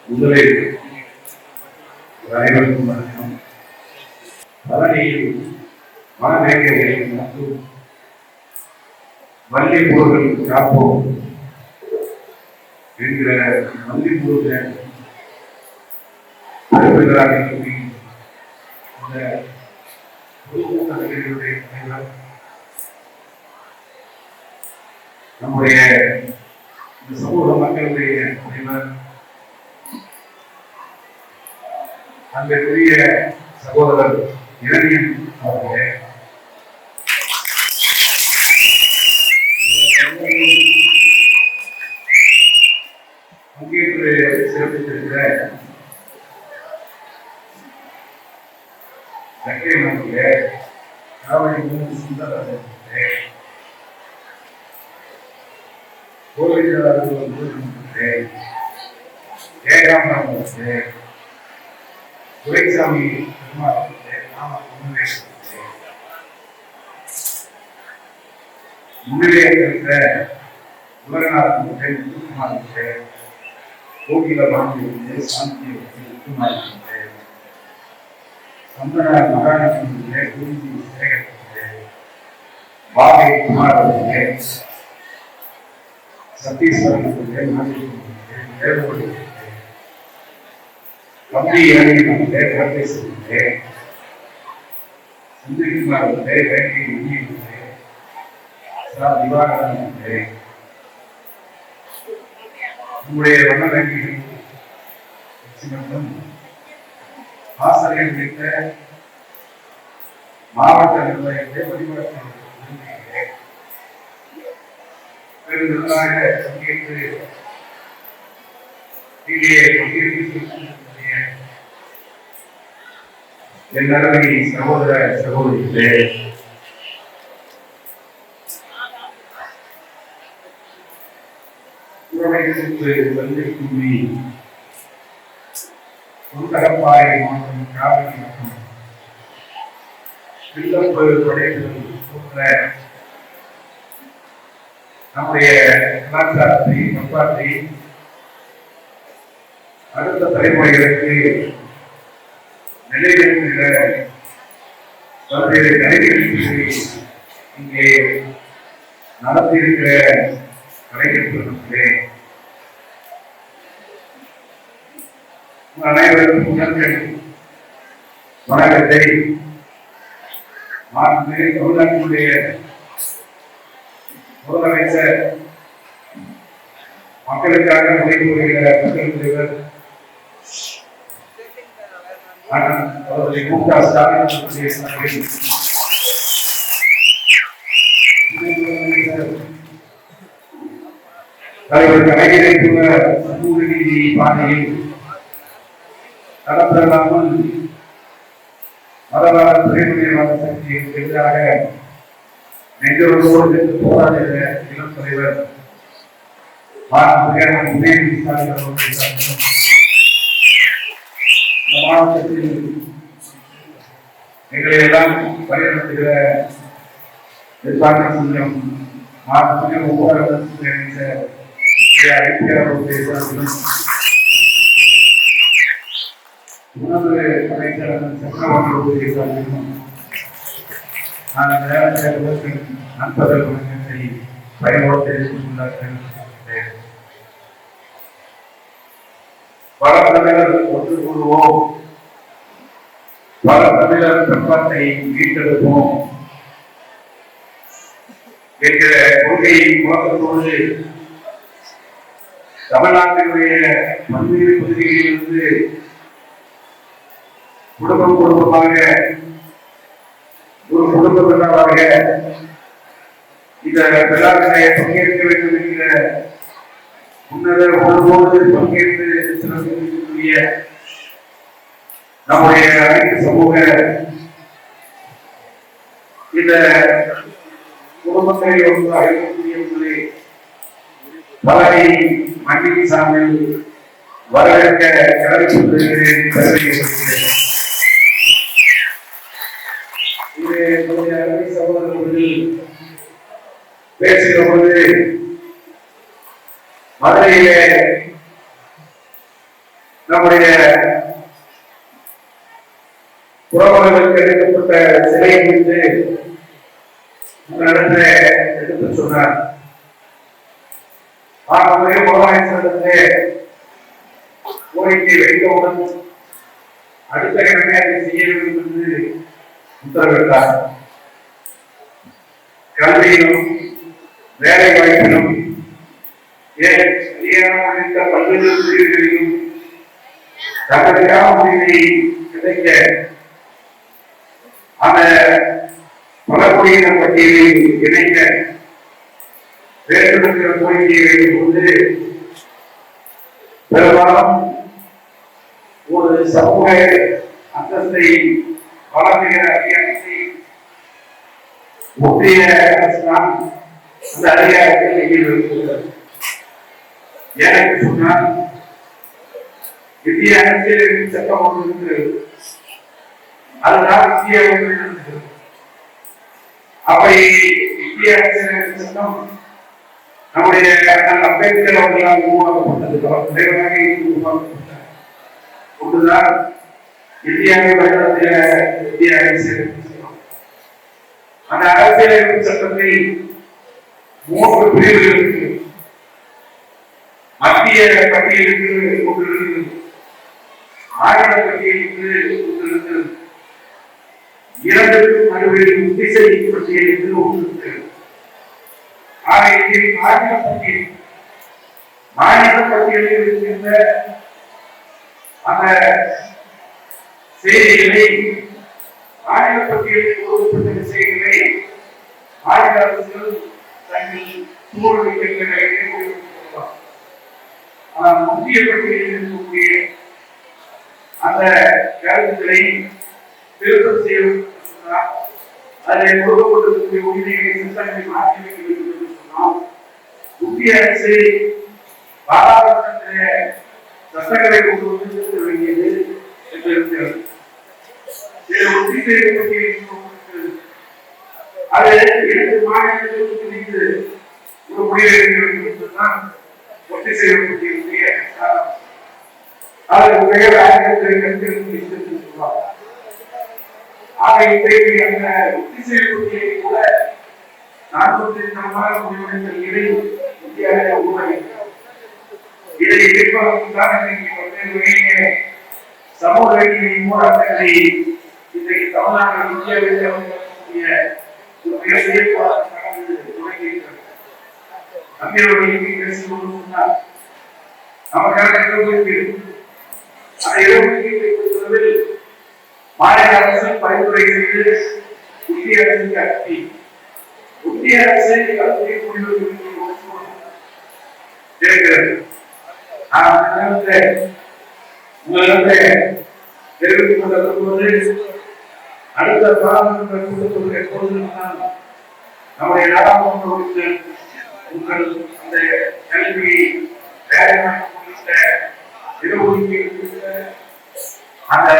முதலில் அனைவருக்கும் வணக்கம். பழனியில் மனவேகைகளை மற்றும் மல்லிப்பூர்கள் காப்போம் என்கிற மல்லிப்பூர்கள் தலைவர்களாக சொல்லி இந்த பொதுக்கூட்டங்களுடைய தலைவர் நம்முடைய சமூக மக்களுடைய தலைவர் அன்றைய சகோதரர் இரணியன் அவர்களே, பங்கேற்று சிறப்பித்திருக்கிற அவர்களே, சுந்தர் அவர்களே, ஜெயராமன் அவர்களே, துரைசாமி முன்னிலையாக இருக்கிற உலகநாதன் முத்துக்குமார் கோகில பாண்டிய சாந்தி முத்துக்குமார் சந்தன மகாராஷ்டிரே குறிஞ்சி சேகர் பாகை குமார் அவர்களே, சத்தீஸ்வரன் ஏற்படுத்தி கம்பி இறங்கினே கருத்தை செய்தே சிந்திக்குமாரே வேண்டி முன்னிலே திவாகரன் நம்முடைய வண்ணரங்கிகள் மற்றும் ஆசிரியர் குறித்த மாவட்ட நிர்வாகத்தை வழிபாட்டு பெருநிர்வாக பங்கேற்று என் அருமை சகோதர சகோதரிகளே, தொண்டகப்பாறை மாவட்டம் காவிரி மற்றும் வில்லம்பு படைகள் போன்ற நம்முடைய கலாச்சாரத்தை பண்பாட்டை அடுத்த தலைமுறைகளுக்கு நிலைநிறுத்துகிற பல்வேறு கலைநிகழ்ச்சிகளை இங்கே நடத்தியிருக்கிற கலைஞர்களுக்கு அனைவருக்கும் வணக்கத்தை தமிழ்நாட்டினுடைய முதலமைச்சர் மக்களுக்காக உழைப்புகிற மக்கள் தலைவர் தலைவர் கலைஞரைக்குள்ள சமூக நீதி பாதையில் நடத்தலாமல் மதவாத துறைமுறைவாத சக்திக்கு எதிராக நெஞ்சோடு சென்று போராடுகிற இளம் தலைவர் மாவட்டத்தில் எங்களை எல்லாம் வழிநடத்துகிற நிர்வாக சங்கம் மாவட்டத்தில் ஒவ்வொரு உணவு அமைச்சர் சக்கரவர்த்தி நண்பர்கள் வணக்கத்தை பயன்படுத்த கொண்டார்கள். பழத்தமிழர் ஒன்று கூடுவோம், பழத்தமிழர் பண்பாட்டை மீட்டெடுப்போம் என்கிற கொள்கையை முழக்கத்தோடு தமிழ்நாட்டினுடைய பல்வேறு பகுதிகளிலிருந்து குடும்பமாக ஒரு குடும்பத்தினராக இந்த விழாக்களை பங்கேற்க வேண்டும் என்கிற உன்னத உணர்வோடு பங்கேற்று சிறப்பிக்கக்கூடிய நம்முடைய அனைத்து சமூக இந்த குடும்பத்தை ஒன்று அழைக்கக்கூடிய பலரை மண்ணின் சார்பில் வரவேற்க கடமைப்பட்டிருக்கிறேன். சகோதரர்கள் பேசுகிற பொழுது மதுரையிலே நம்முடைய புறவர்களுக்கு எடுக்கப்பட்ட சிலையை குறித்து நடத்த எடுத்து சொன்னார். ஆகவே முதலமைச்சரிடத்திலே கோரிக்கை வைத்தவுடன் அடுத்த இடமே அதை செய்ய வேண்டும் என்று உத்தரவிட்டார். கல்வியிலும் வேலை வாய்ப்பிலும் உள்ளிட்ட பல்வேறு பிரிவுகளிலும் தகுதியான முடிவை கிடைக்க அந்த பலகுடியின பட்டியலில் இணைக்க வேண்டுமென்ற கோரிக்கையை வைத்துக் கொண்டு பெரும்பாலும் ஒரு சமூக அந்தஸ்தை வளர்கிற அதிகாரத்தை ஒன்றிய அரசுதான் அந்த அதிகாரத்தை கையில் வைத்துள்ளது. எனக்கு சொன்னால் இந்திய அரசியல் சட்டம் ஒன்று இருக்கிறது. அதுதான் இந்திய ஒன்று. அப்படி இந்திய அரசியல் சட்டம் நம்முடைய அம்பேத்கர் அவர்களால் உருவாக்கப்பட்டது. உருவாக்கப்பட்டார் ஒன்றுதான் இந்தியாவை வழிநடத்திய இந்திய அரசியல் சட்டம். அந்த அரசியலமைப்பு சட்டத்தில் 3 பிரிவுகள் இருக்கு. மத்திய பட்டியலுக்கு ஒன்று இருக்கிறது, மாநில பட்டியலுக்கு ஒன்று இருக்கிறது, 2க்கும் நடுவில் திசை பட்டியலுக்கு ஒன்று இருக்கிறது. மாநில பட்டியலில் இருக்கின்ற அந்த செய்திகளை, மாநில பட்டியலில் கொடுக்கப்பட்ட விஷயங்களை மாநில அரசுகள் தங்கள் சூழ்நிலை முக்கிய பட்டியலில் இருக்கக்கூடிய அந்த கருத்துக்களை திருத்தம் செய்ய அதில் கொடுக்கப்பட்டிருக்கக்கூடிய உரிமைகளை சட்டங்களை மாற்றி வைக்க வேண்டும் என்று சொன்னால் முக்கிய அரசு பாராளுமன்றத்திலே சட்டங்களை கொண்டு வந்து திருத்த வேண்டியது என்று இருக்கிறது. உறுதி செய்யப்பட்டிருக்கிறது. அது 2 மாநிலங்களுக்கு ஒரு முடிவு என்றுதான் ஒத்தி செய்யப்பட்டிருக்கிற அது பெயர் 1900 சொல்வார். ஆக இன்றைக்கு அந்த ஒத்தி செய்யப்பட்டியை கூட 45 முடிவெடுக்கிற இந்தியாவிலே உருவாகிறது. இதை எதிர்பார்த்துதான் இன்றைக்கு சமூக போராட்டங்களை இன்றைக்கு தமிழ்நாடு இந்தியாவில் மிகப்பெரிய போராட்டம் தொடங்கியிருக்கிறது. நமக்கான அந்த இடஒதுக்கீட்டை மாநில அரசு பரிந்துரை செய்து இந்திய அரசுக்கு அனுப்பி இந்திய அரசு இருக்கிறது. தெரிவித்துக் கொண்டிருப்பது அடுத்த பாராளுமன்ற கூட்டத்தொடர் எப்பொழுது நம்முடைய நாடாளுமன்ற உங்கள் அந்த கல்வி வேலை குறித்த இடஒதுக்கீடு குறித்த அந்த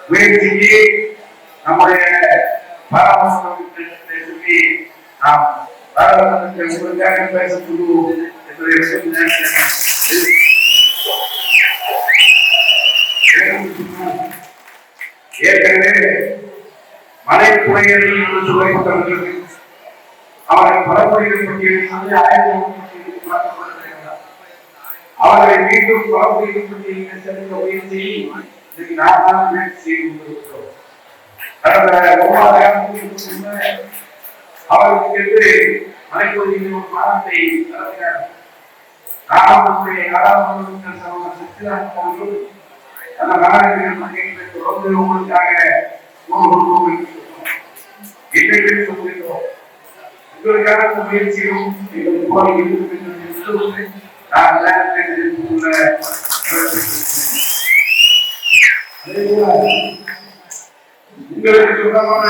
முயற்சிக்கு நம்முடைய பாராளுமன்றத்தை சொல்லி நாம் பாராளுமன்றத்தை உங்களுக்காக பேசக் கொள்வோம் என்பதை ஏற்கனவே மலைப்புறையர்கள் என்று சொல்லப்பட்டவர்களுக்கு அவரை பலமுறைகள் பட்டியலில் அவர்களை மீண்டும் பலமுறைகள் பட்டியலில் செலுத்த முயற்சி நாம் தான் முயற்சி செய்து கொண்டிருக்கிறோம். கடந்த 9 அவர்களுக்கு என்று மலைப்பகுதியில் ஒரு மாதத்தை நடத்தினார். நாடாளுமன்ற சச்சிதானந்த அவர்கள் அந்த மாநிலத்தில் தொடர்ந்து உங்களுக்காக உங்களுக்கான முயற்சியும் எங்களுக்கு போல இருக்கும் உங்களுக்கு சொந்தமான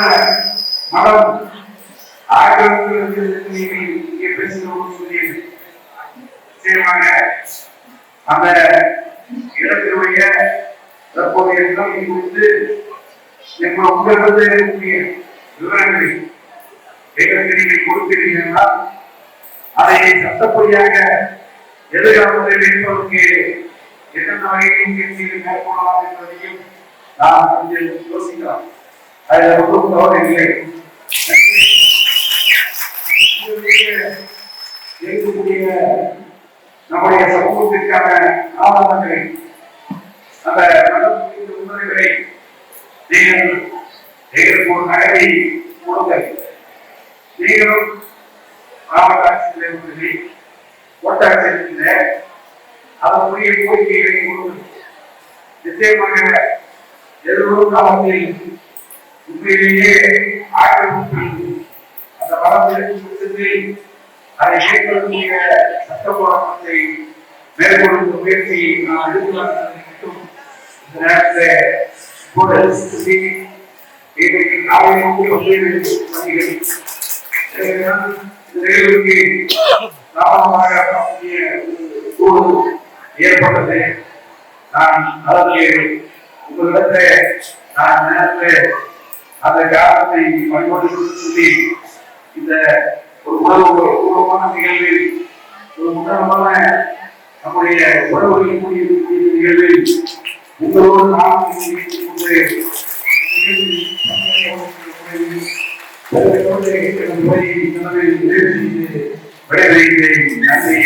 மனம் ஆகியவர்களுக்கு நீங்கள் இங்கே பேசுகிறோம் சொல்லி நிச்சயமாக அந்த இடத்தினுடைய தற்போதைய நிலைமை குறித்து உங்களிடத்திலே விவரங்களை எங்களுக்கு நீங்கள் கொடுக்கிறீர்கள். அதை சட்டப்படியாக எதிர்காலத்தில் இருப்பதற்கு என்னென்ன வகையில் முயற்சிகளை மேற்கொள்ளலாம் என்பதையும் நாம் கொஞ்சம் யோசிக்கலாம். அதில் ஒன்றும் தவறு இல்லை. இருக்கக்கூடிய நம்முடைய சமூகத்திற்கான ஆவணங்களை அந்த உண்மைகளை நீங்கள் எங்களுக்கு ஒரு நகரை கொடுங்கள். நீங்களும் மாவட்ட ஆட்சியர் கோட்டாட்சியர் அதற்குரிய கோரிக்கைகளை கொடுங்கள். நிச்சயமாக எதிர்வரும் காலத்தில் உண்மையிலேயே ஆக்கிரமிப்பில் அந்த வளர்ச்சி அதை மேற்கொள்ளக்கூடிய சட்ட போராட்டத்தை மேற்கொள்ளும் முயற்சியை நாம் எடுத்துக்கொள்ளும். இந்த நேரத்தில் இன்றைக்கு காலை பல்வேறு பணிகள் ஏற்பட்டது. நான் அதற்கு உங்களிடத்தில் நான் நேரத்தில் அந்த காரணத்தை பணிபோடு சொல்லி இந்த ஒரு உணர்வுபூர்வமான நிகழ்வில் ஒரு உணர்வான நம்முடைய உறவுகளின் நிகழ்வில் உங்களோடு நாம் விடைபெறுகிறேன். நன்றி.